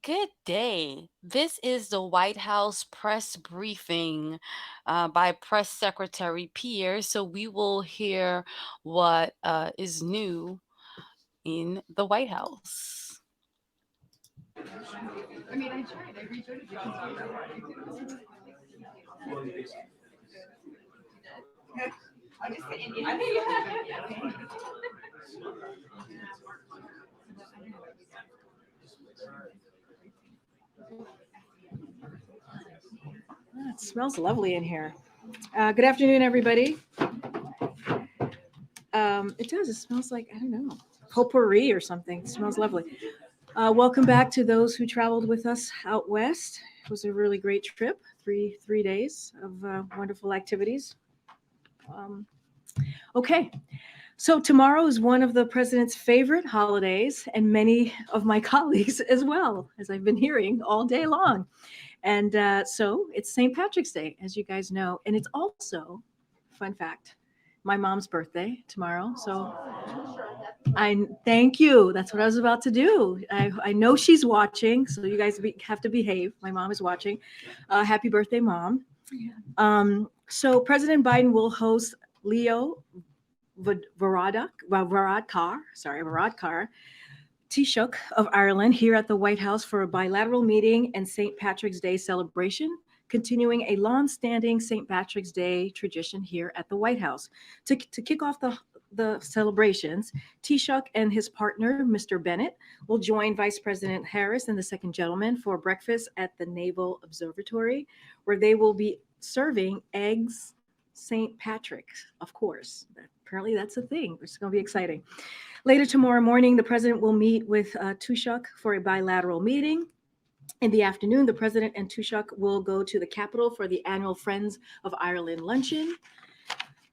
Good day. This is the White House press briefing by Press Secretary Pierre. So we will hear what is new in the White House. It smells lovely in here. Good afternoon, everybody. It does. It smells like, I don't know, potpourri or something. It smells lovely. Welcome back to those who traveled with us out west. It was a really great trip. Three days of wonderful activities. Um, okay, so tomorrow is one of the president's favorite holidays, and many of my colleagues as well, as I've been hearing all day long. And so it's St. Patrick's Day, as you guys know. And it's also, fun fact, my mom's birthday tomorrow. So I thank you. That's what I was about to do. I know she's watching, so you guys have to behave. My mom is watching. Happy birthday, Mom. So President Biden will host Leo Varadkar, Taoiseach of Ireland here at the White House for a bilateral meeting and St. Patrick's Day celebration, continuing a long-standing St. Patrick's Day tradition here at the White House. To kick off the celebrations, Taoiseach and his partner, Mr. Bennett, will join Vice President Harris and the second gentleman for breakfast at the Naval Observatory, where they will be serving eggs St. Patrick's, of course. Apparently, that's a thing. It's going to be exciting. Later tomorrow morning, the president will meet with Taoiseach for a bilateral meeting. In the afternoon, the president and Taoiseach will go to the Capitol for the annual Friends of Ireland luncheon.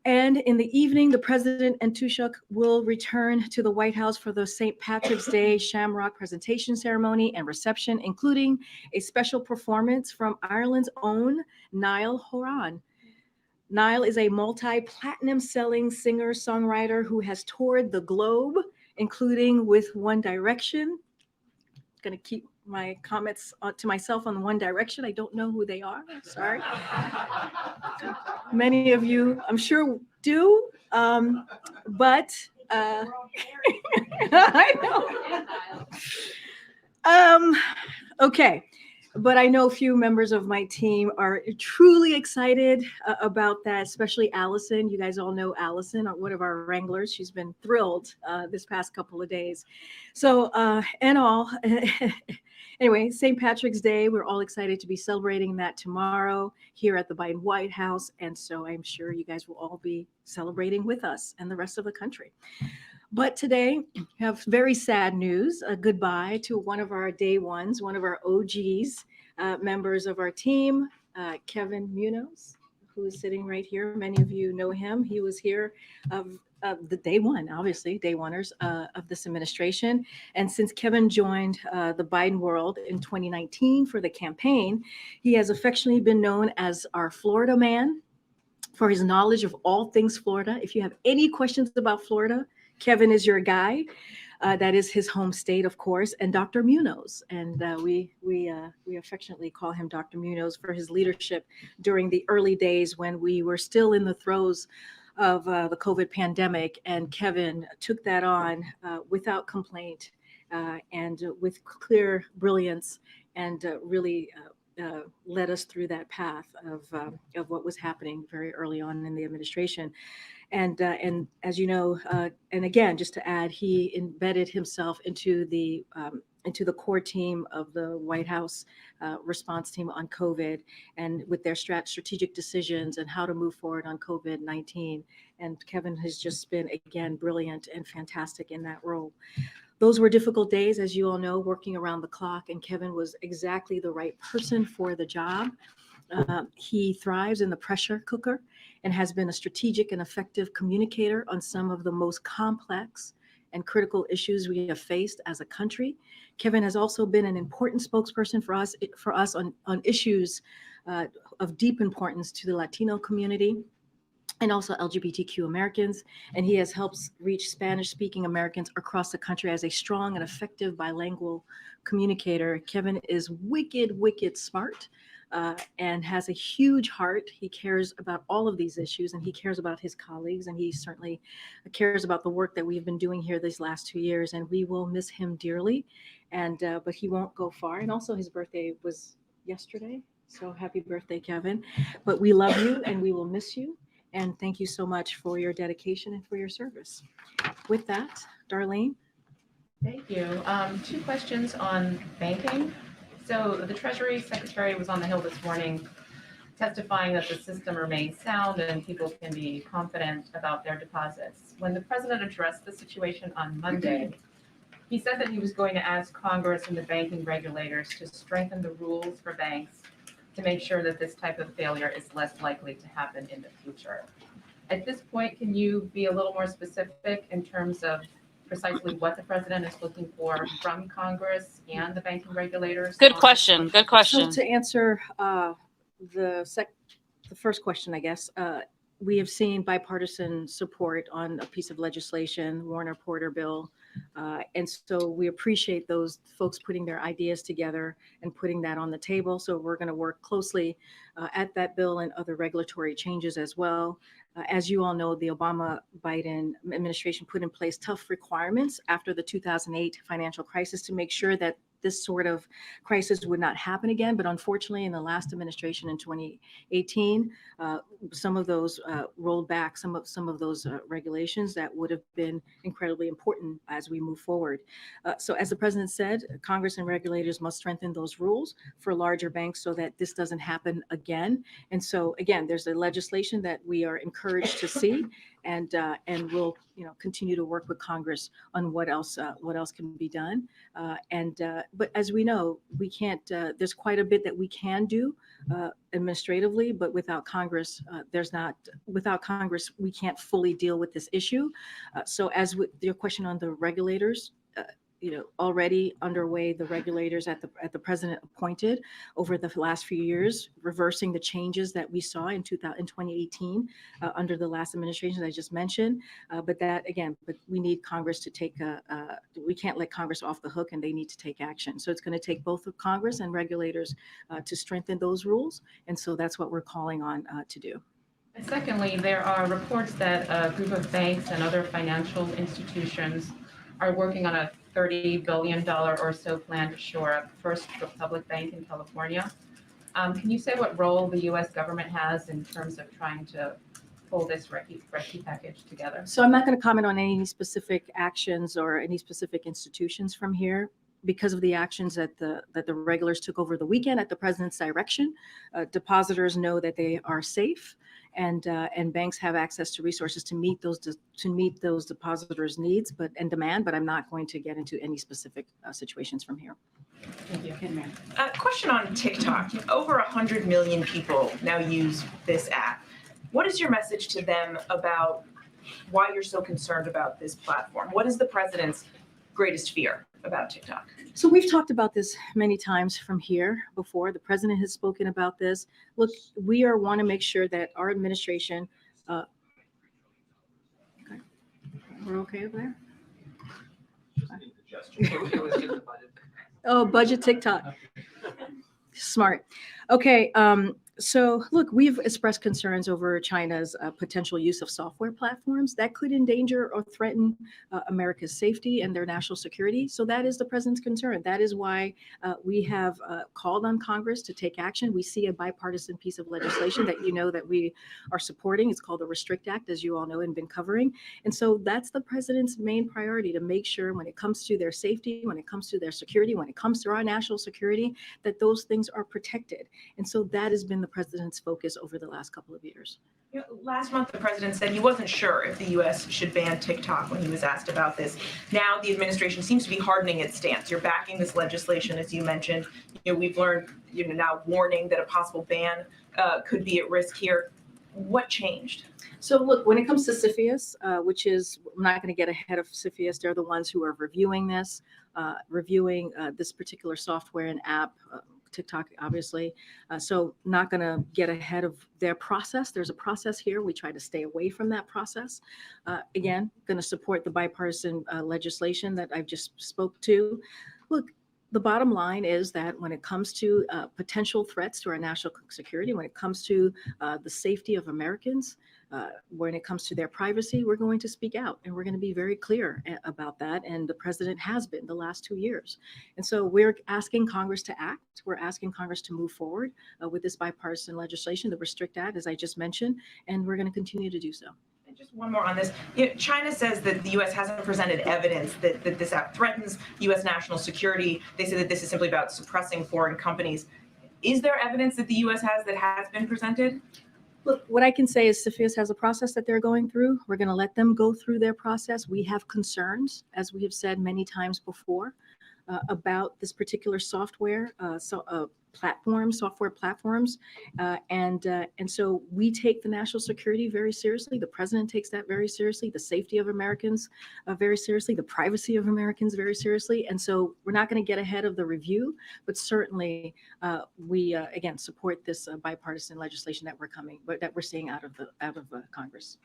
And in the evening, the president and Taoiseach will return to the White House for the St. Patrick's Day Shamrock presentation ceremony and reception, including a special performance from Ireland's own Niall Horan. Niall is a multi-platinum selling singer-songwriter who has toured the globe, including with One Direction. Going to keep my comments to myself on One Direction. I don't know who they are. Sorry. Many of you, I'm sure, do. But I know. Okay. But I know a few members of my team are truly excited about that, especially Allison. You guys all know Allison, one of our wranglers. She's been thrilled this past couple of days. So, and all, anyway, St. Patrick's Day, we're all excited to be celebrating that tomorrow here at the Biden White House. And so I'm sure you guys will all be celebrating with us and the rest of the country. But today, we have very sad news, a goodbye to one of our day ones, one of our OGs, members of our team, Kevin Munoz, who is sitting right here. Many of you know him. He was here of the day one, obviously, day oneers of this administration. And since Kevin joined the Biden world in 2019 for the campaign, he has affectionately been known as our Florida man for his knowledge of all things Florida. If you have any questions about Florida, Kevin is your guy. That is his home state, of course, and Dr. Munoz. And we affectionately call him Dr. Munoz for his leadership during the early days when we were still in the throes of the COVID pandemic. And Kevin took that on without complaint and with clear brilliance and really led us through that path of what was happening very early on in the administration. And as you know, and again, just to add, he embedded himself into the core team of the White House response team on COVID, and with their strategic decisions and how to move forward on COVID-19. And Kevin has just been again brilliant and fantastic in that role. Those were difficult days, as you all know, working around the clock, and Kevin was exactly the right person for the job. He thrives in the pressure cooker and has been a strategic and effective communicator on some of the most complex and critical issues we have faced as a country. Kevin has also been an important spokesperson for us on issues of deep importance to the Latino community. and also LGBTQ Americans. And he has helped reach Spanish speaking Americans across the country as a strong and effective bilingual communicator. Kevin is wicked, wicked smart. And has a huge heart. He cares about all of these issues, and he cares about his colleagues, and he certainly cares about the work that we've been doing here these last 2 years. And we will miss him dearly. And but he won't go far. And also, his birthday was yesterday, so happy birthday, Kevin. But we love you, and we will miss you. And thank you so much for your dedication and for your service. With that, Darlene. Thank you. Two questions on banking. So the Treasury Secretary was on the Hill this morning testifying that the system remains sound and people can be confident about their deposits. When the president addressed the situation on Monday, he said that he was going to ask Congress and the banking regulators to strengthen the rules for banks to make sure that this type of failure is less likely to happen in the future. At this point, can you be a little more specific in terms of precisely what the president is looking for from Congress and the banking regulators Good on this question. Good So question. to answer the the first question, I guess, we have seen bipartisan support on a piece of legislation, Warner Porter bill, and so we appreciate those folks putting their ideas together and putting that on the table. So we're going to work closely at that bill and other regulatory changes as well. As you all know, the Obama Biden administration put in place tough requirements after the 2008 financial crisis to make sure that this sort of crisis would not happen again. But unfortunately, in the last administration in 2018, some of those rolled back some of those regulations that would have been incredibly important as we move forward. So, as the president said, Congress and regulators must strengthen those rules for larger banks so that this doesn't happen again. And so, again, there's a legislation that we are encouraged to see, and we'll continue to work with Congress on what else can be done. But as we know, we can't. There's quite a bit that we can do administratively, but without Congress, there's not. Without Congress, we can't fully deal with this issue. So, as with your question on the regulators. Already underway, the regulators at the president appointed over the last few years, reversing the changes that we saw in 2018 under the last administration that I just mentioned. But that again, but we need Congress to take we can't let Congress off the hook, and they need to take action. So it's going to take both of Congress and regulators to strengthen those rules, and so that's what we're calling on to do. And secondly, there are reports that a group of banks and other financial institutions are working on a $30 billion or so plan to shore up First Republic Bank in California. Can you say what role the U.S. government has in terms of trying to pull this rescue package together? So I'm not going to comment on any specific actions or any specific institutions from here because of the actions that the regulars took over the weekend at the president's direction. Depositors know that they are safe, and banks have access to resources to meet those depositors' needs, and demand. But I'm not going to get into any specific situations from here. Thank you. Question on TikTok. Over 100 million people now use this app. What is your message to them about why you're so concerned about this platform? What is the president's greatest fear about TikTok? So we've talked about this many times from here before. The president has spoken about this. Look, we want to make sure that our administration. Okay. We're okay over there. Oh, budget TikTok. Smart. Okay. So, look, we've expressed concerns over China's potential use of software platforms that could endanger or threaten America's safety and their national security. So, that is the president's concern. That is why we have called on Congress to take action. We see a bipartisan piece of legislation that that we are supporting. It's called the Restrict Act, as you all know, and been covering. And so, that's the president's main priority, to make sure when it comes to their safety, when it comes to their security, when it comes to our national security, that those things are protected. And so that has been the president's focus over the last couple of years. Last month, the president said he wasn't sure if the U.S. should ban TikTok when he was asked about this. Now the administration seems to be hardening its stance. You're backing this legislation, as you mentioned. We've learned, now warning that a possible ban could be at risk here. What changed? So look, when it comes to CFIUS, which is, I'm not going to get ahead of CFIUS, they're the ones who are reviewing this particular software and app TikTok, obviously. So not going to get ahead of their process. There's a process here. We try to stay away from that process. Again, going to support the bipartisan legislation that I've just spoke to. Look, the bottom line is that when it comes to potential threats to our national security, when it comes to the safety of Americans, when it comes to their privacy, we're going to speak out and we're going to be very clear about that. And the president has been the last 2 years. And so we're asking Congress to act. We're asking Congress to move forward with this bipartisan legislation, the Restrict Act, as I just mentioned, and we're going to continue to do so. And just one more on this. China says that the U.S. hasn't presented evidence that this act threatens U.S. national security. They say that this is simply about suppressing foreign companies. Is there evidence that the U.S. has that has been presented? Look, what I can say is CFIUS has a process that they're going through. We're going to let them go through their process. We have concerns, as we have said many times before, about this particular software, software platforms, and so we take the national security very seriously. The president takes that very seriously. The safety of Americans very seriously. The privacy of Americans very seriously. And so we're not going to get ahead of the review, but certainly we again support this bipartisan legislation that we're seeing out of Congress.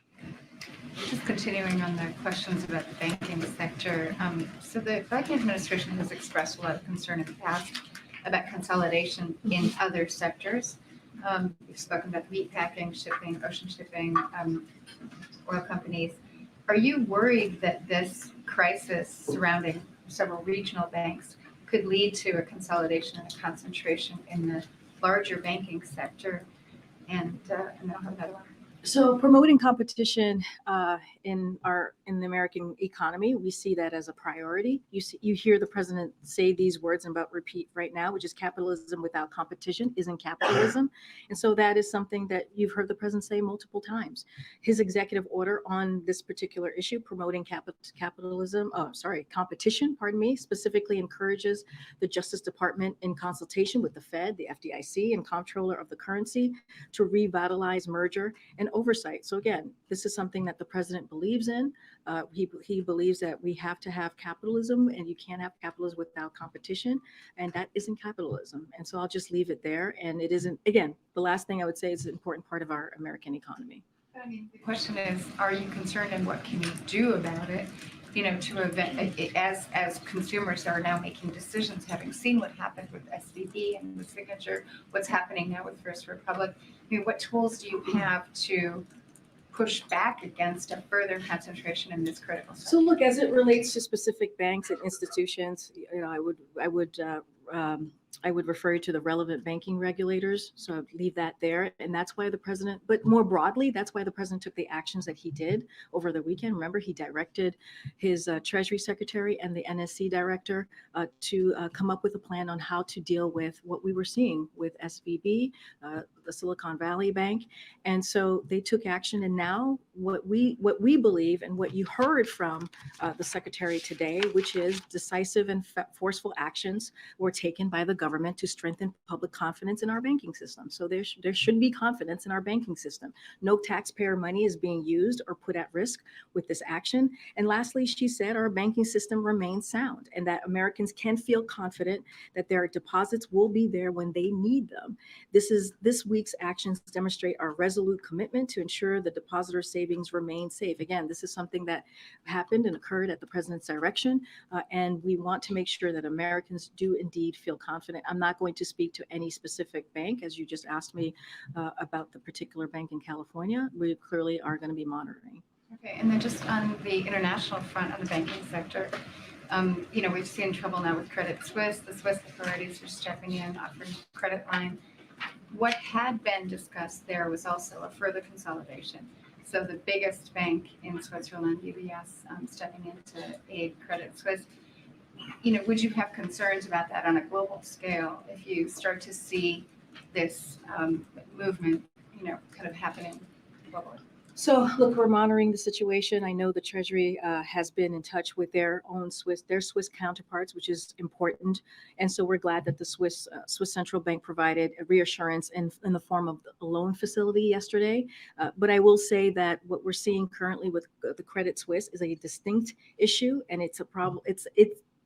Just continuing on the questions about the banking sector. So the Biden administration has expressed a lot of concern in the past about consolidation in other sectors. We've spoken about meatpacking, shipping, ocean shipping, oil companies. Are you worried that this crisis surrounding several regional banks could lead to a consolidation and a concentration in the larger banking sector? And I'll have another one. So promoting competition in the American economy, we see that as a priority. You hear the president say these words I'm about to repeat right now, which is capitalism without competition isn't capitalism. And so that is something that you've heard the president say multiple times. His executive order on this particular issue, promoting competition, specifically encourages the Justice Department in consultation with the Fed, the FDIC, and Comptroller of the Currency to revitalize merger and oversight. So again, this is something that the president believes in. He believes that we have to have capitalism, and you can't have capitalism without competition, and that isn't capitalism. And so I'll just leave it there. And it isn't, again, the last thing I would say is an important part of our American economy. I mean, the question is, are you concerned and what can you do about it? As consumers are now making decisions, having seen what happened with SVB and with Signature, what's happening now with First Republic, what tools do you have to push back against a further concentration in this critical sector? So look, as it relates to specific banks and institutions, I would refer you to the relevant banking regulators. So I'd leave that there. And that's why the president, but more broadly, that's why the president took the actions that he did over the weekend. Remember, he directed his Treasury Secretary and the NSC director to come up with a plan on how to deal with what we were seeing with SVB, the Silicon Valley Bank. And so they took action. And now what we believe and what you heard from the secretary today, which is decisive and forceful actions were taken by the government to strengthen public confidence in our banking system. So there should be confidence in our banking system. No taxpayer money is being used or put at risk with this action. And lastly, she said our banking system remains sound and that Americans can feel confident that their deposits will be there when they need them. This week's actions demonstrate our resolute commitment to ensure the depositor savings remain safe. Again, this is something that happened and occurred at the president's direction, and we want to make sure that Americans do indeed feel confident. I'm not going to speak to any specific bank, as you just asked me about the particular bank in California. We clearly are going to be monitoring. Okay, and then just on the international front, on the banking sector, we've seen trouble now with Credit Suisse. The Swiss authorities are stepping in, offering credit line. What had been discussed there was also a further consolidation. So the biggest bank in Switzerland, UBS, stepping in to aid Credit Suisse. Would you have concerns about that on a global scale if you start to see this movement, kind of happening globally? So look, we're monitoring the situation. I know the Treasury has been in touch with their Swiss counterparts, which is important. And so we're glad that the Swiss Central Bank provided a reassurance in the form of a loan facility yesterday. But I will say that what we're seeing currently with the Credit Suisse is a distinct issue, and it's a problem.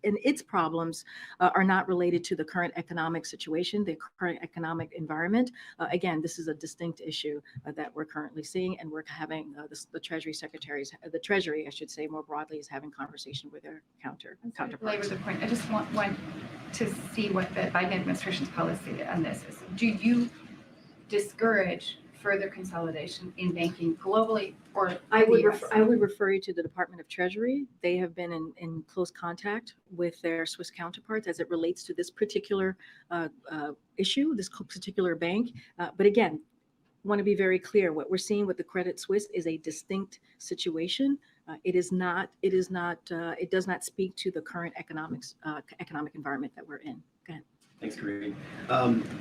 and its problems are not related to the current economic situation, the current economic environment. Again, this is a distinct issue that we're currently seeing, and we're having the Treasury secretaries, the Treasury, I should say, more broadly, is having conversation with their counterparts. Labor the point. I just want to see what the Biden administration's policy on this is. Do you discourage further consolidation in banking globally or I in would the US? I would refer you to the Department of Treasury. They have been in close contact with their Swiss counterparts as it relates to this particular issue, this particular bank. But again, want to be very clear. What we're seeing with the Credit Suisse is a distinct situation. It is not. It is not. It does not speak to the current economic environment that we're in. Go ahead. Thanks, Karine.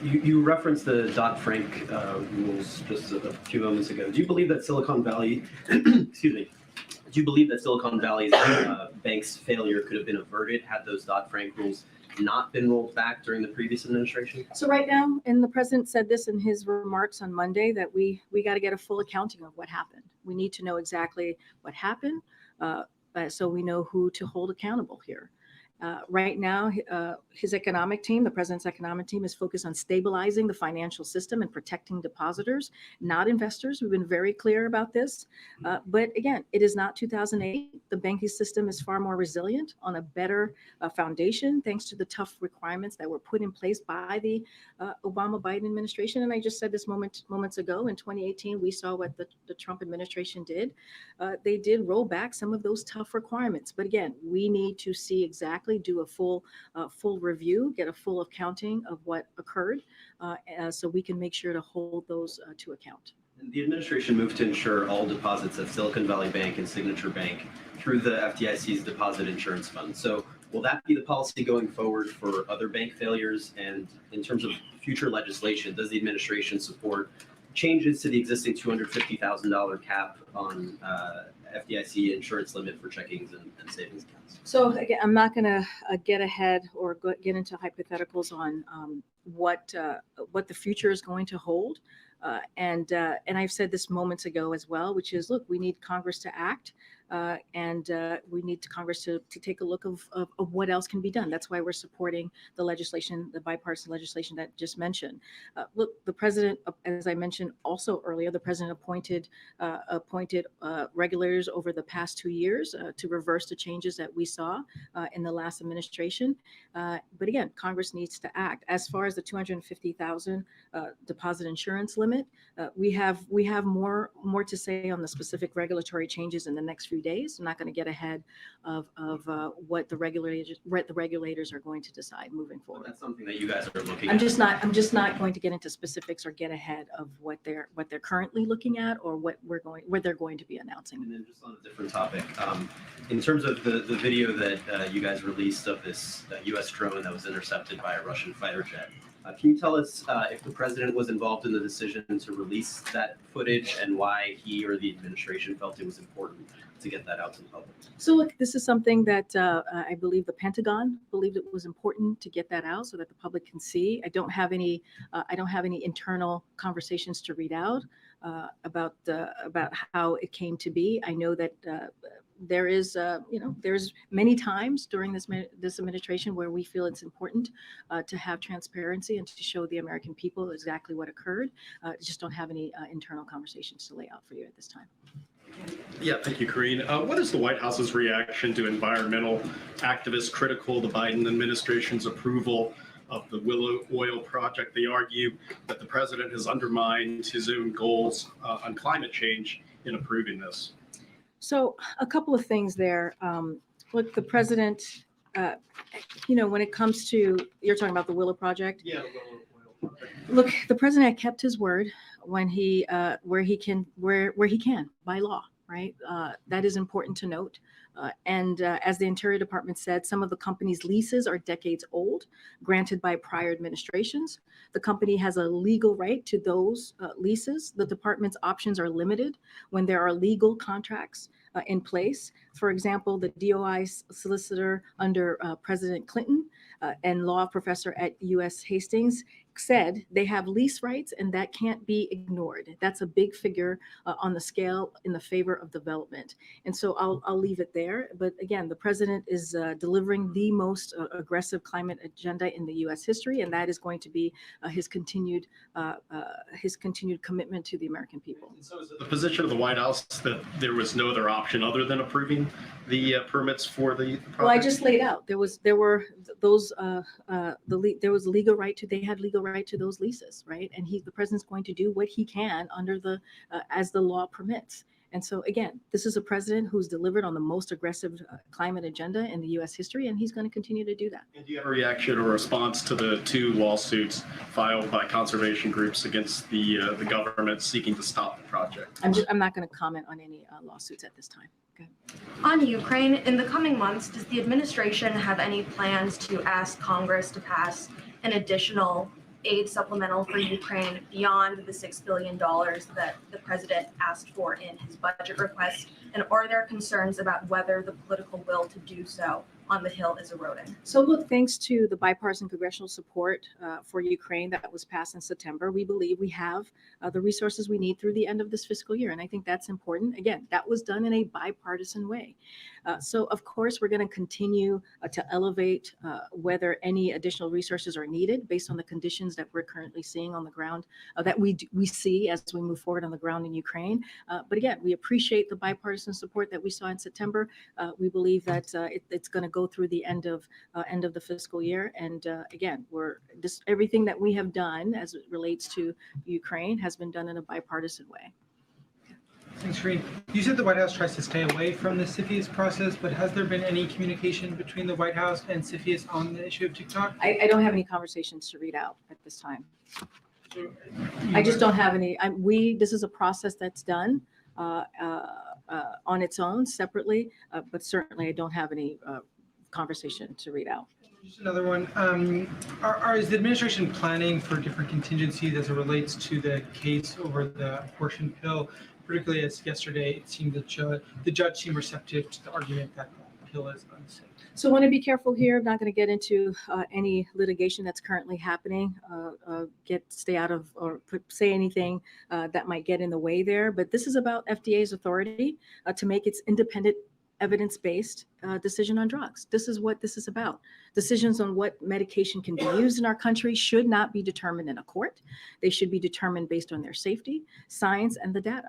You referenced the Dodd-Frank rules just a few moments ago. Do you believe that Silicon Valley, excuse me, do you believe that Silicon Valley's bank's failure could have been averted had those Dodd-Frank rules not been rolled back during the previous administration? So right now, and the president said this in his remarks on Monday, that we got to get a full accounting of what happened. We need to know exactly what happened, so we know who to hold accountable here. Right now, his economic team, the president's economic team, is focused on stabilizing the financial system and protecting depositors, not investors. We've been very clear about this. But again, it is not 2008. The banking system is far more resilient on a better foundation, thanks to the tough requirements that were put in place by the Obama-Biden administration. And I just said this moments ago, in 2018, we saw what the Trump administration did. They did roll back some of those tough requirements. But again, we need to see exactly, do a full review, get a full accounting of what occurred, so we can make sure to hold those to account. The administration moved to insure all deposits at Silicon Valley Bank and Signature Bank through the FDIC's Deposit Insurance Fund. So will that be the policy going forward for other bank failures? And in terms of future legislation, does the administration support changes to the existing $250,000 cap on FDIC insurance limit for checkings and savings accounts? So again, I'm not going to get ahead or get into hypotheticals on what the future is going to hold. And I've said this moments ago as well, which is, look, we need Congress to act, and we need Congress to take a look of what else can be done. That's why we're supporting the legislation, the bipartisan legislation that just mentioned. Look, the president, as I mentioned also earlier, the president appointed regulators over the past 2 years to reverse the changes that we saw in the last administration. But again, Congress needs to act. As far as the 250,000 deposit insurance limit, we have more to say on the specific regulatory changes in the next few days. I'm not going to get ahead of what the regulators are going to decide moving forward. That's something that you guys are looking I'm at. just not going to get into specifics or get ahead of what they're currently looking at or what they're going to be announcing. And then just on a different topic, in terms of the video that you guys released of this U.S. drone that was intercepted by a Russian fighter jet, can you tell us if the president was involved in the decision to release that footage and why he or the administration felt it was important to get that out to the public? So look, this is something that I believe the Pentagon believed it was important to get that out so that the public can see. I don't have any internal conversations to read out about how it came to be. I know that there's many times during this administration where we feel it's important to have transparency and to show the American people exactly what occurred. Just don't have any internal conversations to lay out for you at this time. Yeah, thank you, Karine. What is the White House's reaction to environmental activists critical of the Biden administration's approval of the Willow Oil project? They argue that the president has undermined his own goals on climate change in approving this. So a couple of things there. Look, the president, when it comes to, you're talking about the Willow project. Yeah, the Willow Oil project. Look, the president had kept his word when where he can by law, right? That is important to note. And as the Interior Department said, some of the company's leases are decades old, granted by prior administrations. The company has a legal right to those leases. The department's options are limited when there are legal contracts in place. For example, the DOI solicitor under President Clinton and law professor at U.S. Hastings said they have lease rights, and that can't be ignored. That's a big figure on the scale in the favor of development. And so I'll leave it there. But again, the president is delivering the most aggressive climate agenda in the U.S. history, and that is going to be uh, uh, his continued commitment to the American people. And so is it the position of the White House that there was no other option other than approving the permits for the project? Well, I just laid out there were those there was legal right to, they had legal right to those leases, right? And the president's going to do what he can under the as the law permits. And so again, this is a president who's delivered on the most aggressive climate agenda in the U.S. history, and he's going to continue to do that. And do you have a reaction or response to the 2 lawsuits filed by conservation groups against the government seeking to stop the project? I'm not going to comment on any lawsuits at this time. Okay. On Ukraine, in the coming months, does the administration have any plans to ask Congress to pass an additional aid supplemental for Ukraine beyond the $6 billion that the president asked for in his budget request? And are there concerns about whether the political will to do so on the Hill is eroding? So look, thanks to the bipartisan congressional support for Ukraine that was passed in September, we believe we have the resources we need through the end of this fiscal year. And I think that's important. Again, that was done in a bipartisan way. So of course, we're going to continue to elevate whether any additional resources are needed based on the conditions that we're currently seeing on the ground, that we see as we move forward on the ground in Ukraine. But again, we appreciate the bipartisan support that we saw in September. We believe that it's going to go through the end of the fiscal year. And again, everything that we have done as it relates to Ukraine has been done in a bipartisan way. Thanks, Reed. You said the White House tries to stay away from the CFIUS process, but has there been any communication between the White House and CFIUS on the issue of TikTok? I don't have any conversations to read out at this time. I just don't have any. This is a process that's done on its own separately, but certainly I don't have any conversation to read out. Just another one. Is the administration planning for different contingencies as it relates to the case over the abortion pill? Particularly as yesterday, it seemed that the judge seemed receptive to the argument that the pill is unsafe. So I want to be careful here. I'm not going to get into any litigation that's currently happening, stay out of or say anything that might get in the way there. But this is about FDA's authority to make its independent evidence-based decision on drugs. This is what this is about. Decisions on what medication can be used in our country should not be determined in a court. They should be determined based on their safety, science, and the data.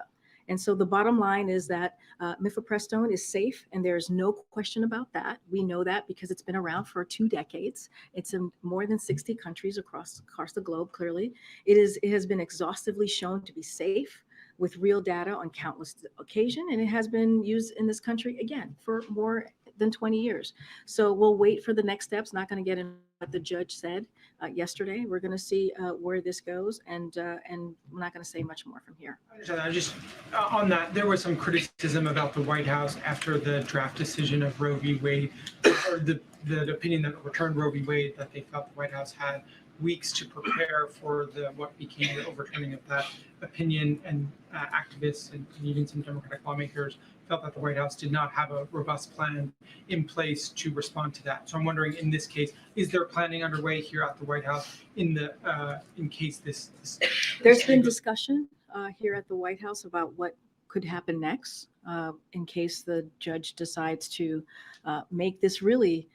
And so the bottom line is that mifepristone is safe, and there's no question about that. We know that because it's been around for 2 decades. It's in more than 60 countries across the globe, clearly. It has been exhaustively shown to be safe with real data on countless occasions, and it has been used in this country, again, for more than 20 years. So we'll wait for the next steps. Not going to get into what the judge said yesterday. We're going to see where this goes, and we're not going to say much more from here. I just on that, there was some criticism about the White House after the draft decision of Roe v. Wade, or the opinion that overturned Roe v. Wade, that they felt the White House had weeks to prepare for what became the overturning of that opinion, and activists and even some Democratic lawmakers felt that the White House did not have a robust plan in place to respond to that. So I'm wondering, in this case, is there planning underway here at the White House in case this There's been discussion here at the White House about what could happen next in case the judge decides to make this really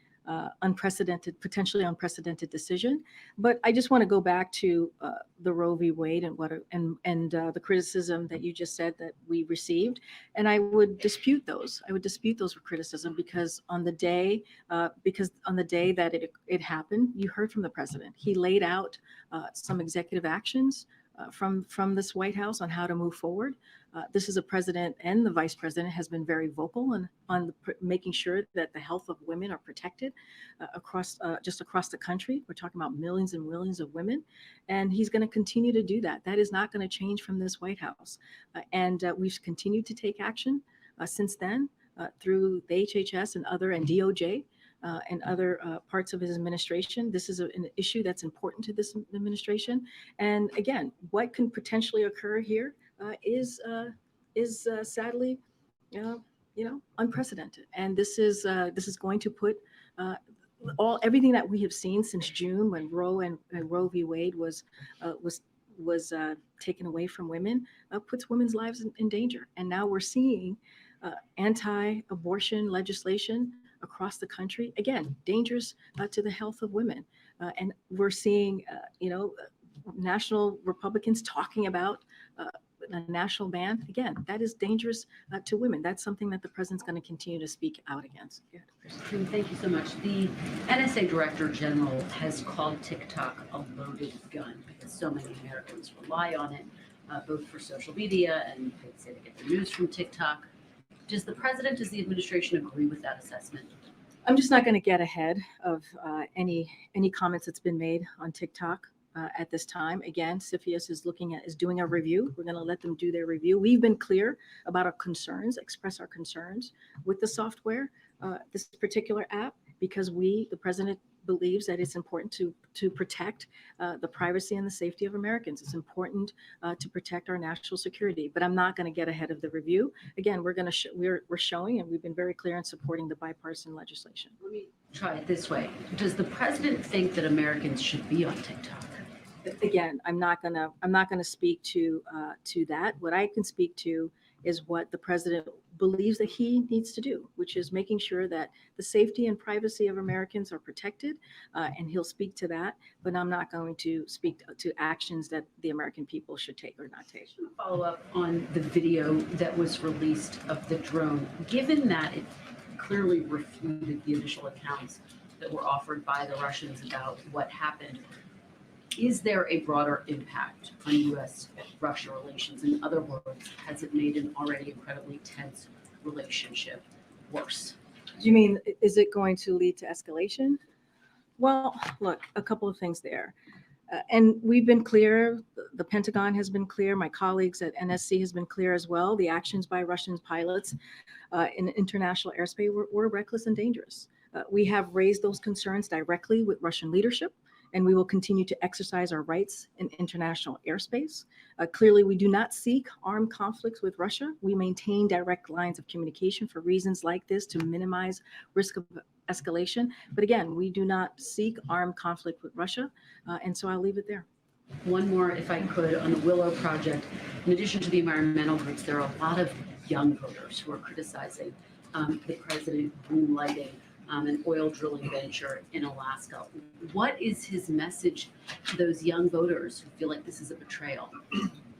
potentially unprecedented decision. But I just want to go back to the Roe v. Wade and the criticism that you just said that we received, and I would dispute those. I would dispute those with criticism because on the day that it happened, you heard from the president. He laid out some executive actions from this White House on how to move forward. This is a president, and the vice president has been very vocal on making sure that the health of women are protected across the country. We're talking about millions and millions of women, and he's going to continue to do that. That is not going to change from this White House. And we've continued to take action since then through the HHS and DOJ. And other parts of his administration. This is an issue that's important to this administration. And again, what can potentially occur here is sadly, unprecedented. And this is going to put everything that we have seen since June, when Roe v. Wade was taken away from women, puts women's lives in danger. And now we're seeing anti-abortion legislation across the country. Again, dangerous to the health of women. And we're seeing, national Republicans talking about a national ban. Again, that is dangerous to women. That's something that the president's going to continue to speak out against. Yeah. Christine, thank you so much. The NSA Director General has called TikTok a loaded gun because so many Americans rely on it, both for social media and they say they get their news from TikTok. Does the president, does the administration agree with that assessment? I'm just not going to get ahead of any comments that's been made on TikTok at this time. Again, CFIUS is doing a review. We're going to let them do their review. We've been clear about our concerns, express our concerns with the software, this particular app, because the president believes that it's important to protect the privacy and the safety of Americans. It's important to protect our national security. But I'm not going to get ahead of the review. Again, we're showing, and we've been very clear in supporting the bipartisan legislation. Let me try it this way. Does the president think that Americans should be on TikTok? Again, I'm not gonna speak to that. What I can speak to is what the president believes that he needs to do, which is making sure that the safety and privacy of Americans are protected, and he'll speak to that. But I'm not going to speak to actions that the American people should take or not take. Follow up on the video that was released of the drone. Given that it clearly refuted the initial accounts that were offered by the Russians about what happened, is there a broader impact on U.S.-Russia relations? In other words, has it made an already incredibly tense relationship worse? Do you mean, is it going to lead to escalation? Well, look, a couple of things there. And we've been clear, the Pentagon has been clear, my colleagues at NSC has been clear as well. The actions by Russian pilots in international airspace were reckless and dangerous. We have raised those concerns directly with Russian leadership, and we will continue to exercise our rights in international airspace. Clearly, we do not seek armed conflicts with Russia. We maintain direct lines of communication for reasons like this to minimize risk of escalation. But again, we do not seek armed conflict with Russia, and so I'll leave it there. One more, if I could, on the Willow Project. In addition to the environmental groups, there are a lot of young voters who are criticizing the president moonlighting an oil drilling venture in Alaska. What is his message to those young voters who feel like this is a betrayal?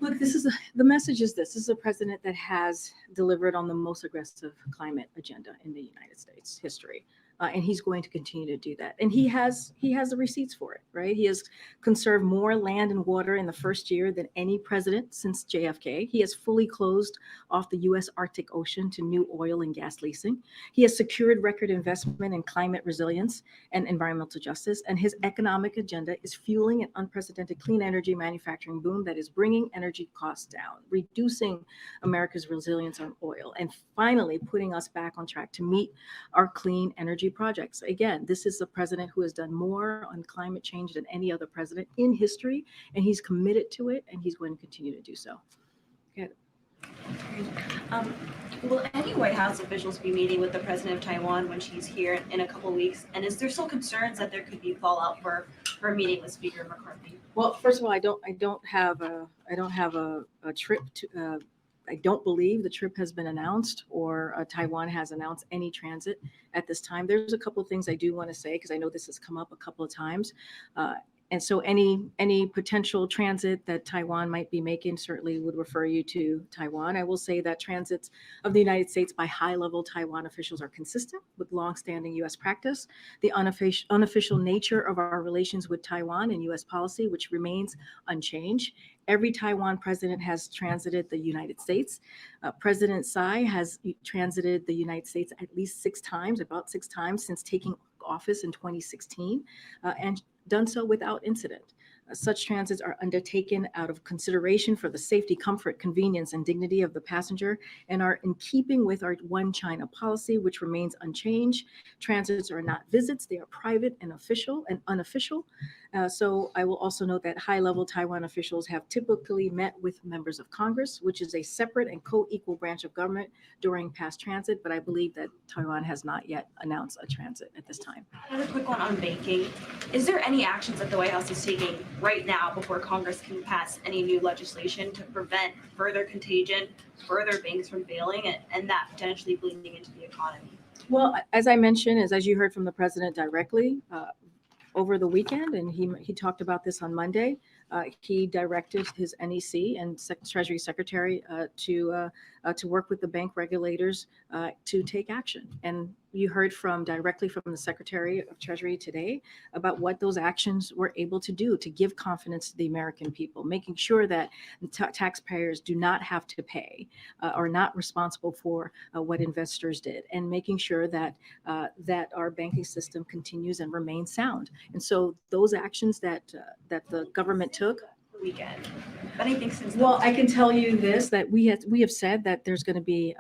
Look, the message is this. This is a president that has delivered on the most aggressive climate agenda in the United States history. And he's going to continue to do that. And he has the receipts for it, right? He has conserved more land and water in the first year than any president since JFK. He has fully closed off the U.S. Arctic Ocean to new oil and gas leasing. He has secured record investment in climate resilience and environmental justice. And his economic agenda is fueling an unprecedented clean energy manufacturing boom that is bringing energy costs down, reducing America's resilience on oil, and finally putting us back on track to meet our clean energy projects. Again, this is a president who has done more on climate change than any other president in history, and he's committed to it, and he's going to continue to do so. Okay. Will any White House officials be meeting with the president of Taiwan when she's here in a couple of weeks? And is there still concerns that there could be fallout for her meeting with Speaker McCarthy? Well, first of all, I don't have a trip to. I don't believe the trip has been announced or Taiwan has announced any transit at this time. There's a couple of things I do want to say because I know this has come up a couple of times. And so any potential transit that Taiwan might be making certainly would refer you to Taiwan. I will say that transits of the United States by high-level Taiwan officials are consistent with longstanding U.S. practice, the unofficial nature of our relations with Taiwan and U.S. policy, which remains unchanged. Every Taiwan president has transited the United States. President Tsai has transited the United States at least about six times since taking office in 2016, and done so without incident. Such transits are undertaken out of consideration for the safety, comfort, convenience, and dignity of the passenger and are in keeping with our One China policy, which remains unchanged. Transits are not visits, they are private and official and unofficial. So I will also note that high-level Taiwan officials have typically met with members of Congress, which is a separate and co-equal branch of government during past transit, but I believe that Taiwan has not yet announced a transit at this time. Another quick one on banking. Is there any actions that the White House is taking right now before Congress can pass any new legislation to prevent further contagion, further banks from failing, and that potentially bleeding into the economy? Well, as I mentioned, as you heard from the president directly, over the weekend, and he talked about this on Monday. He directed his NEC and Treasury Secretary to work with the bank regulators to take action. And you heard directly from the Secretary of Treasury today about what those actions were able to do to give confidence to the American people, making sure that taxpayers do not have to pay or not responsible for what investors did, and making sure that that our banking system continues and remains sound. And so those actions that the government took. Weekend. Anything since Well, I can tell you this, that we have said that there's going to be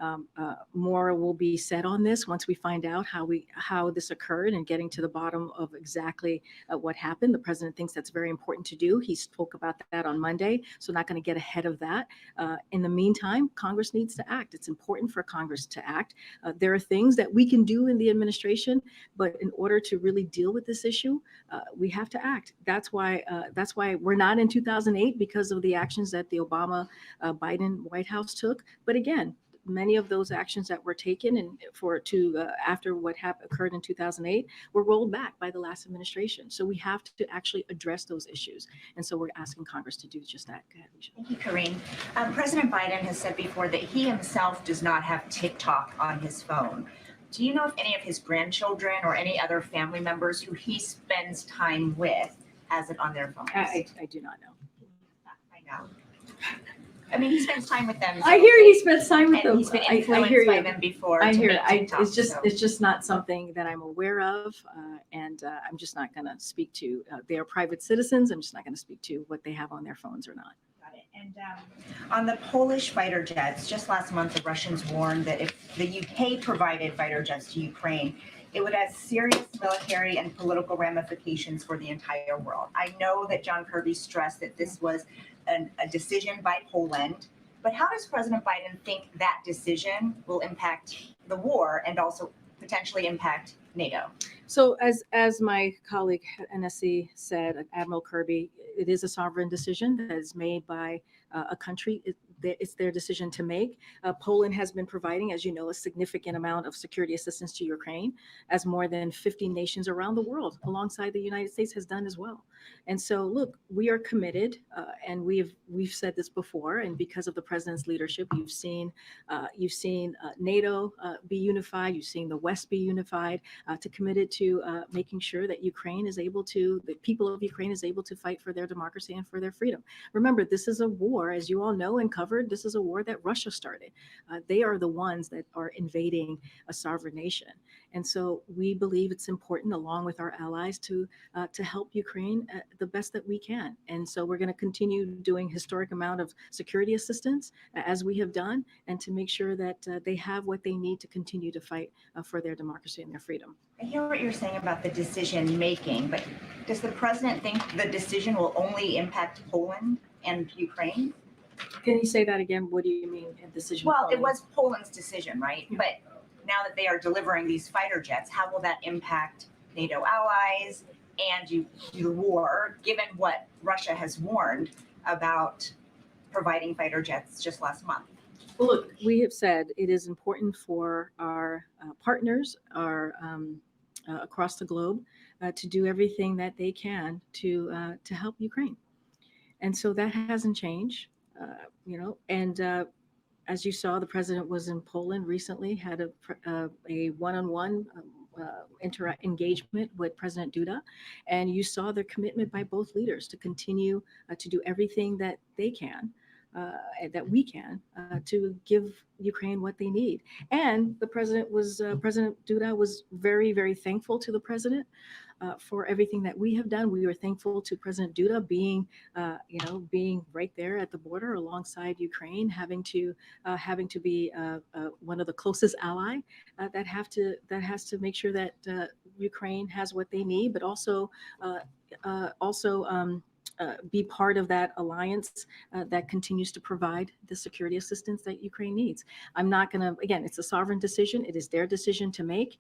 more will be said on this once we find out how this occurred and getting to the bottom of exactly what happened. The president thinks that's very important to do. He spoke about that on Monday, so not going to get ahead of that. In the meantime, Congress needs to act. It's important for Congress to act. There are things that we can do in the administration, but in order to really deal with this issue, we have to act. That's why we're not in 2008, because of the actions that the Obama Biden White House took. But again, many of those actions that were taken and after what occurred in 2008 were rolled back by the last administration. So we have to actually address those issues. And so we're asking Congress to do just that. Go ahead, Alicia. Thank you, Karine. President Biden has said before that he himself does not have TikTok on his phone. Do you know if any of his grandchildren or any other family members who he spends time with has it on their phones? I do not know. I know. I mean, he spends time with them. So I hear he spends time with and them. he's been I influenced hear by you. them before. I to hear make it. TikTok, It's just not something that I'm aware of, and I'm just not going to speak to. They are private citizens. I'm just not going to speak to what they have on their phones or not. Got it. And on the Polish fighter jets, just last month, the Russians warned that if the UK provided fighter jets to Ukraine, it would have serious military and political ramifications for the entire world. I know that John Kirby stressed that this was a decision by Poland, but how does President Biden think that decision will impact the war and also potentially impact NATO? So as my colleague NSC said, Admiral Kirby, it is a sovereign decision that is made by a country. It's their decision to make. Poland has been providing, as you know, a significant amount of security assistance to Ukraine, as more than 50 nations around the world, alongside the United States, has done as well. And so, look, we are committed, and we've said this before. And because of the president's leadership, you've seen NATO be unified. You've seen the West be unified, to committed to making sure that the people of Ukraine is able to fight for their democracy and for their freedom. Remember, this is a war, as you all know and covered. This is a war that Russia started. They are the ones that are invading a sovereign nation. And so we believe it's important, along with our allies, to help Ukraine the best that we can. And so we're going to continue doing historic amount of security assistance, as we have done, and to make sure that they have what they need to continue to fight for their democracy and their freedom. I hear what you're saying about the decision making, but does the president think the decision will only impact Poland and Ukraine? Can you say that again? What do you mean, a decision? Well, it was Poland's decision, right? But now that they are delivering these fighter jets, how will that impact NATO allies and the war, given what Russia has warned about providing fighter jets just last month? Well, look, we have said it is important for our partners, across the globe, to do everything that they can to help Ukraine, and so that hasn't changed. And as you saw, the president was in Poland recently, had a one-on-one engagement with President Duda, and you saw the commitment by both leaders to continue to do everything that they can that we can to give Ukraine what they need. And the President Duda was very, very thankful to the president for everything that we have done. We were thankful to President Duda being right there at the border alongside Ukraine, having to be one of the closest ally that has to make sure that Ukraine has what they need, but uh, also be part of that alliance that continues to provide the security assistance that Ukraine needs. I'm not going to, again, it's a sovereign decision. It is their decision to make.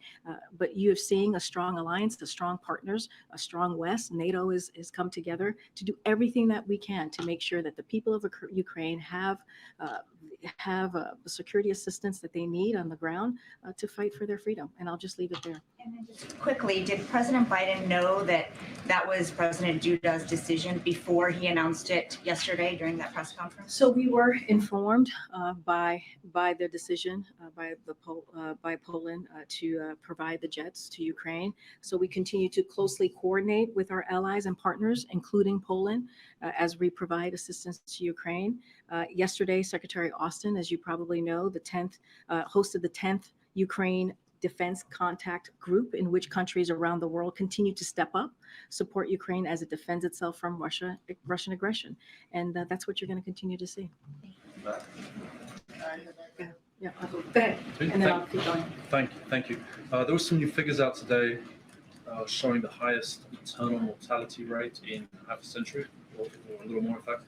But you are seeing a strong alliance, the strong partners, a strong West. NATO is come together to do everything that we can to make sure that the people of Ukraine uh, have the security assistance that they need on the ground to fight for their freedom. And I'll just leave it there. And then just quickly, did President Biden know that that was President Duda's decision before he announced it yesterday during that press conference? So we were informed by the decision by Poland to provide the jets to Ukraine. So we continue to closely coordinate with our allies and partners, including Poland, as we provide assistance to Ukraine. Yesterday, Secretary Austin, as you probably know, hosted the 10th Ukraine Defense Contact Group, in which countries around the world continue to step up, support Ukraine as it defends itself from Russian aggression, and that's what you're going to continue to see. Yeah, go ahead, and then I'll keep going. Thank you. There were some new figures out today showing the highest maternal mortality rate in half a century, or a little more in fact,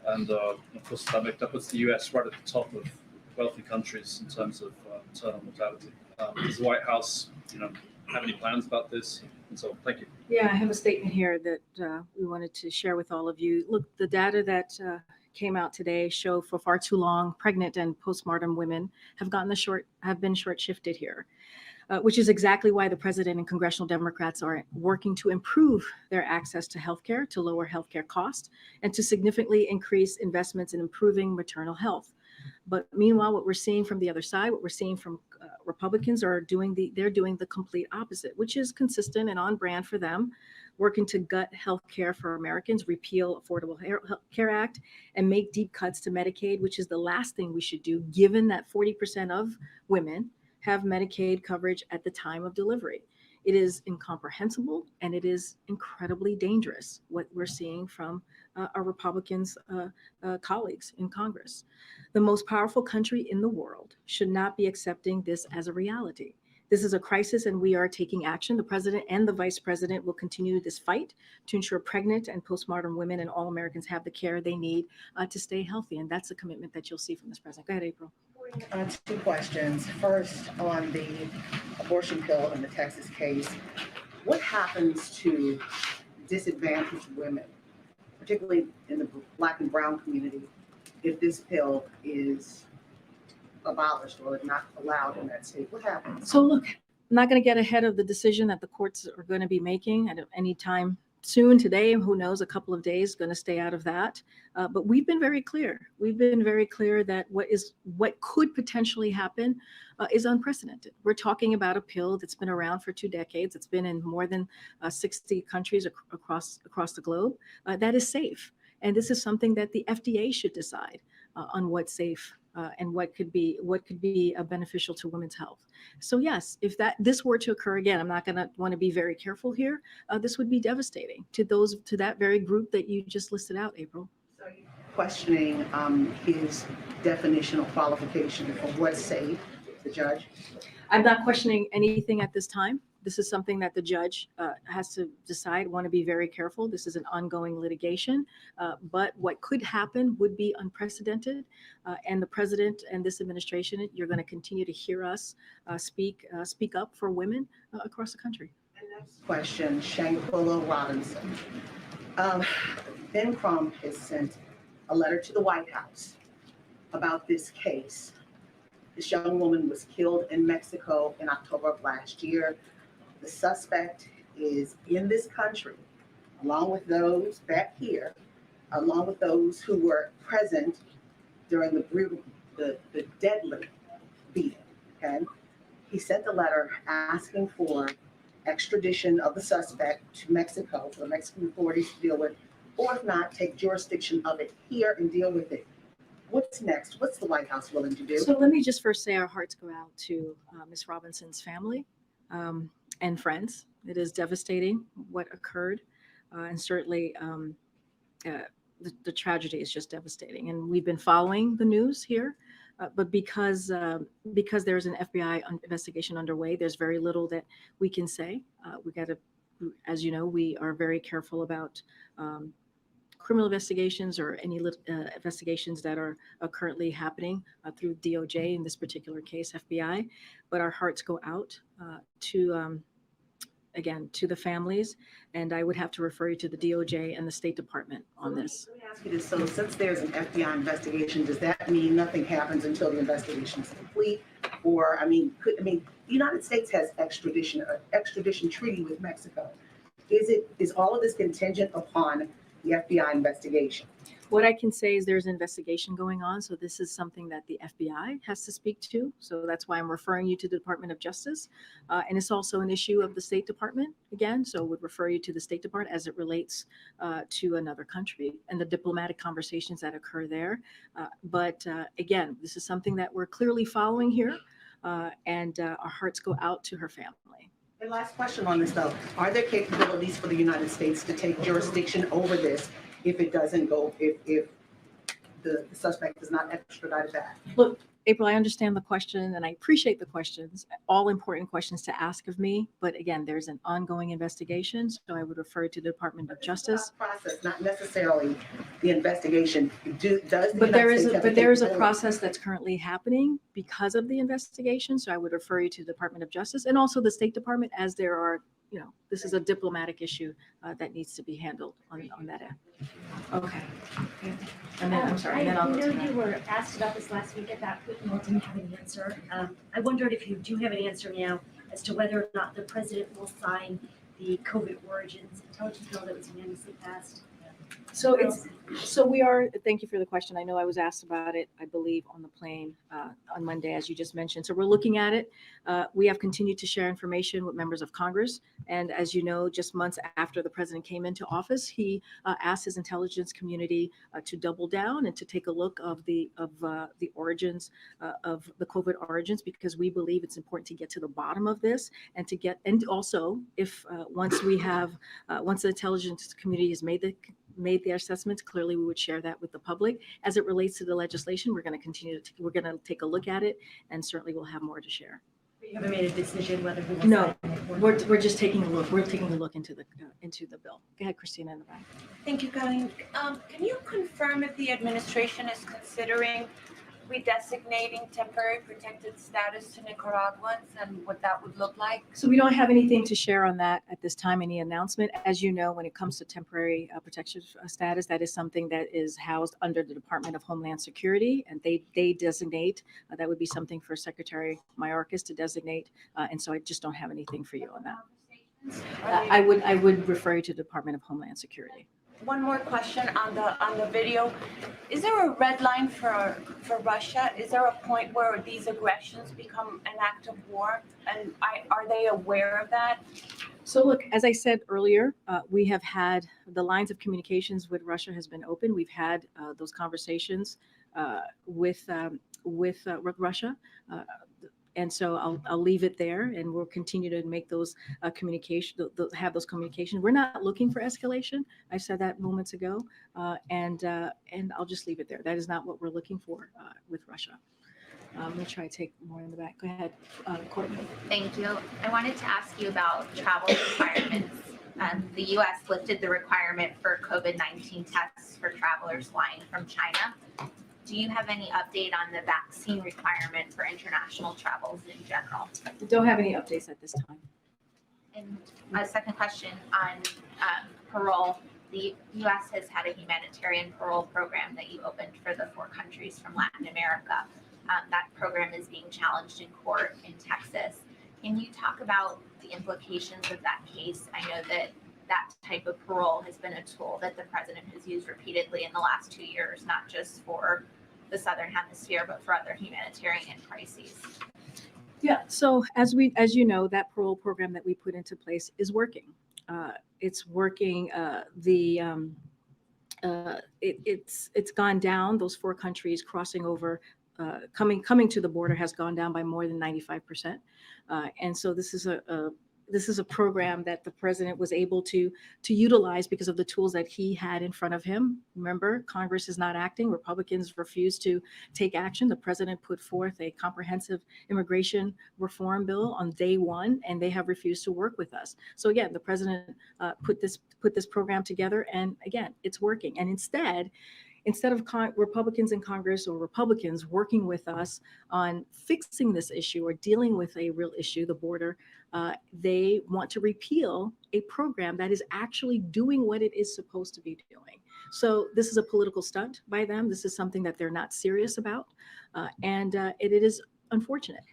and of course that puts the US right at the top of wealthy countries in terms of maternal mortality. Does the White House, have any plans about this? And so, thank you. Yeah, I have a statement here that we wanted to share with all of you. Look, the data that came out today show for far too long, pregnant and postpartum women have been short shifted here, which is exactly why the president and congressional Democrats are working to improve their access to healthcare, to lower healthcare costs, and to significantly increase investments in improving maternal health. But meanwhile, what we're seeing from the other side, what we're seeing from Republicans they're doing the complete opposite, which is consistent and on brand for them, working to gut health care for Americans, repeal Affordable Care Act, and make deep cuts to Medicaid, which is the last thing we should do, given that 40% of women have Medicaid coverage at the time of delivery. It is incomprehensible and it is incredibly dangerous what we're seeing from our Republicans colleagues in Congress. The most powerful country in the world should not be accepting this as a reality. This is a crisis and we are taking action. The president and the vice president will continue this fight to ensure pregnant and postpartum women and all Americans have the care they need to stay healthy. And that's a commitment that you'll see from this president. Go ahead, April. Two questions. First, on the abortion pill in the Texas case, what happens to disadvantaged women, particularly in the Black and Brown community, if this pill is abolished or not allowed in that state? What happens? So look, I'm not going to get ahead of the decision that the courts are going to be making at any time soon today. Who knows, a couple of days, going to stay out of that. But we've been very clear. We've been very clear that what could potentially happen is unprecedented. We're talking about a pill that's been around for 2 decades. It's been in more than 60 countries across the globe. That is safe. And this is something that the FDA should decide on what's safe and what could be beneficial to women's health. So yes, if this were to occur again, I'm not going to want to be very careful here. This would be devastating to that very group that you just listed out, April. So you're questioning his definition or qualification for what's safe, the judge? I'm not questioning anything at this time. This is something that the judge has to decide. Want to be very careful. This is an ongoing litigation, but what could happen would be unprecedented. And the president and this administration, you're going to continue to hear us speak up for women across the country. And next question, Shanquilla Robinson. Ben Crump has sent a letter to the White House about this case. This young woman was killed in Mexico in October of last year. The suspect is in this country, along with those back here, along with those who were present during the deadly beating. Okay, he sent a letter asking for extradition of the suspect to Mexico for the Mexican authorities to deal with, or if not, take jurisdiction of it here and deal with it What's next? What's the White House willing to do? So let me just first say our hearts go out to Ms. Robinson's family and friends. It is devastating what occurred, and certainly the tragedy is just devastating. And we've been following the news here, but because there's an FBI investigation underway, there's very little that we can say. We got to, as you know, we are very careful about. Criminal investigations or any investigations that are currently happening through DOJ in this particular case, FBI. But our hearts go out to, again, to the families. And I would have to refer you to the DOJ and the State Department on this. Let me ask you this. So since there's an FBI investigation, does that mean nothing happens until the investigation is complete? Or, the United States has extradition treaty with Mexico. Is all of this contingent upon the FBI investigation? What I can say is there's an investigation going on. So this is something that the FBI has to speak to. So that's why I'm referring you to the Department of Justice. And it's also an issue of the State Department, again. So would refer you to the State Department as it relates to another country and the diplomatic conversations that occur there. But again, this is something that we're clearly following here. And our hearts go out to her family. And last question on this though, are there capabilities for the United States to take jurisdiction over this if it doesn't go, if the suspect is not extradited back? Look, April, I understand the question and I appreciate the questions, all important questions to ask of me. But again, there's an ongoing investigation. So I would refer to the Department of Justice. Process, not necessarily the investigation. But there is a process that's currently happening because of the investigation. So I would refer you to the Department of Justice and also the State Department, as there are, this is a diplomatic issue that needs to be handled on that end. Okay. And then, I'm sorry, and then I'll go to I know that. you were asked about this last week at that footnote, didn't have an answer. I wondered if you do have an answer now as to whether or not the president will sign the COVID origins intelligence bill that was unanimously passed. Thank you for the question. I know I was asked about it, I believe, on the plane on Monday, as you just mentioned. So we're looking at it. We have continued to share information with members of Congress. And as you know, just months after the president came into office, he asked his intelligence community to double down and to take a look of the origins of the COVID origins, because we believe it's important to get to the bottom of this and also if once the intelligence community has made the assessments, clearly we would share that with the public. As it relates to the legislation, we're going to take a look at it, and certainly we'll have more to share. You haven't made a decision whether we will No, sign it or not. we're just taking a look. We're taking a look into the bill. Go ahead, Christina, in the back. Thank you, Colleen. Can you confirm if the administration is considering redesignating temporary protected status to Nicaraguans and what that would look like? So we don't have anything to share on that at this time, any announcement. As you know, when it comes to temporary protection status, that is something that is housed under the Department of Homeland Security, and they designate. That would be something for Secretary Mayorkas to designate, and so I just don't have anything for you on that. I would refer you to the Department of Homeland Security. One more question on the video. Is there a red line for Russia? Is there a point where these aggressions become an act of war? And are they aware of that? So look, as I said earlier, we have had the lines of communications with Russia has been open. We've had those conversations with Russia. And so I'll leave it there, and we'll continue to make those have those communications. We're not looking for escalation. I said that moments ago, and I'll just leave it there. That is not what we're looking for with Russia. I'm gonna try to take more in the back. Go ahead, Courtney. Thank you. I wanted to ask you about travel requirements. The U.S. lifted the requirement for COVID-19 tests for travelers flying from China. Do you have any update on the vaccine requirement for international travels in general? We don't have any updates at this time. And a second question on parole. The U.S. has had a humanitarian parole program that you opened for the 4 countries from Latin America. That program is being challenged in court in Texas. Can you talk about the implications of that case? I know that type of parole has been a tool that the president has used repeatedly in the last 2 years, not just for the Southern Hemisphere, but for other humanitarian crises. Yeah. So as you know, that parole program that we put into place is working. It's working. it's gone down. Those 4 countries crossing over, coming to the border has gone down by more than 95%. And so this is a program that the president was able to utilize because of the tools that he had in front of him. Remember, Congress is not acting. Republicans refused to take action. The president put forth a comprehensive immigration reform bill on day one, and they have refused to work with us. So again, the president put this program together, and again, it's working. And instead of Republicans in Congress or Republicans working with us on fixing this issue or dealing with a real issue, the border, they want to repeal a program that is actually doing what it is supposed to be doing. So this is a political stunt by them. This is something that they're not serious about, and it is unfortunate.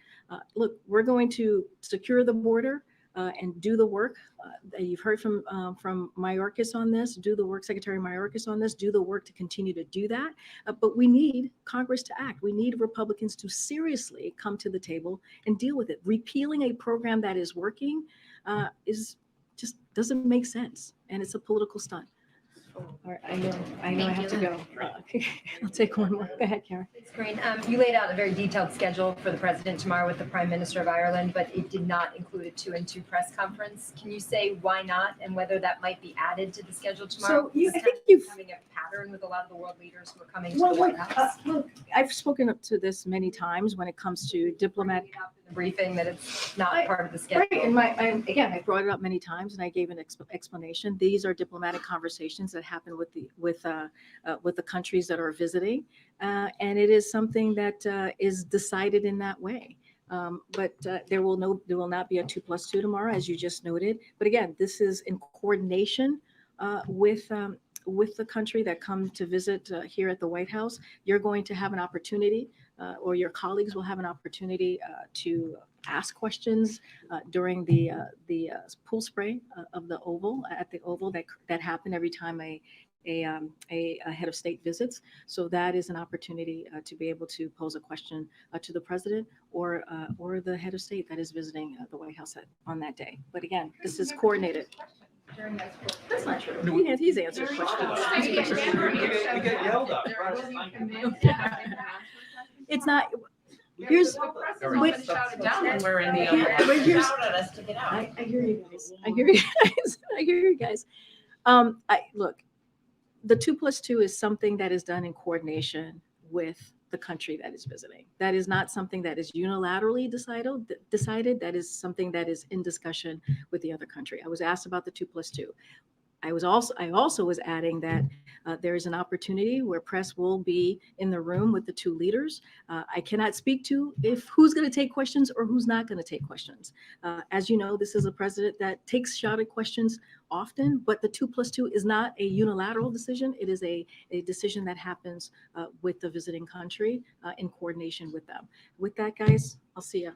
Look, we're going to secure the border and do the work. You've heard from Mayorkas on this. Do the work, Secretary Mayorkas on this. Do the work to continue to do that. But we need Congress to act. We need Republicans to seriously come to the table and deal with it. Repealing a program that is working is just doesn't make sense, and it's a political stunt. All right, I know I have to go. I'll take one more. Go ahead, Karen. Thanks, Corinne. You laid out a very detailed schedule for the president tomorrow with the Prime Minister of Ireland, but it did not include a 2-and-2 press conference. Can you say why not, and whether that might be added to the schedule tomorrow? So I think you've having a pattern with a lot of the world leaders who are coming to the White House. Look, I've spoken up to this many times when it comes to diplomatic briefing that it's not part of the schedule. Right, and again, I brought it up many times, and I gave an explanation. These are diplomatic conversations that happen with the countries that are visiting, and it is something that is decided in that way. But there will not be a 2+2 tomorrow, as you just noted. But again, this is in coordination with the country that comes to visit here at the White House. You're going to have an opportunity, or your colleagues will have an opportunity to ask questions during the pool spray of the Oval, at the Oval that happen every time a head of state visits. So that is an opportunity to be able to pose a question to the president or the head of state that is visiting the White House on that day. But again, this is coordinated. That's not true. He's answered questions. We get yelled at. It's not. Here's Everyone shouted down when we're in the Shout at us to get out. I hear you guys. I hear you guys. I hear you guys. Look, the 2+2 is something that is done in coordination with the country that is visiting. That is not something that is unilaterally decided. That is something that is in discussion with the other country. I was asked about the 2+2. I also was adding that there is an opportunity where press will be in the room with the two leaders. I cannot speak to who's going to take questions or who's not going to take questions. As you know, this is a president that takes shot at questions often, but the 2+2 is not a unilateral decision. It is a decision that happens with the visiting country in coordination with them. With that, guys, I'll see you.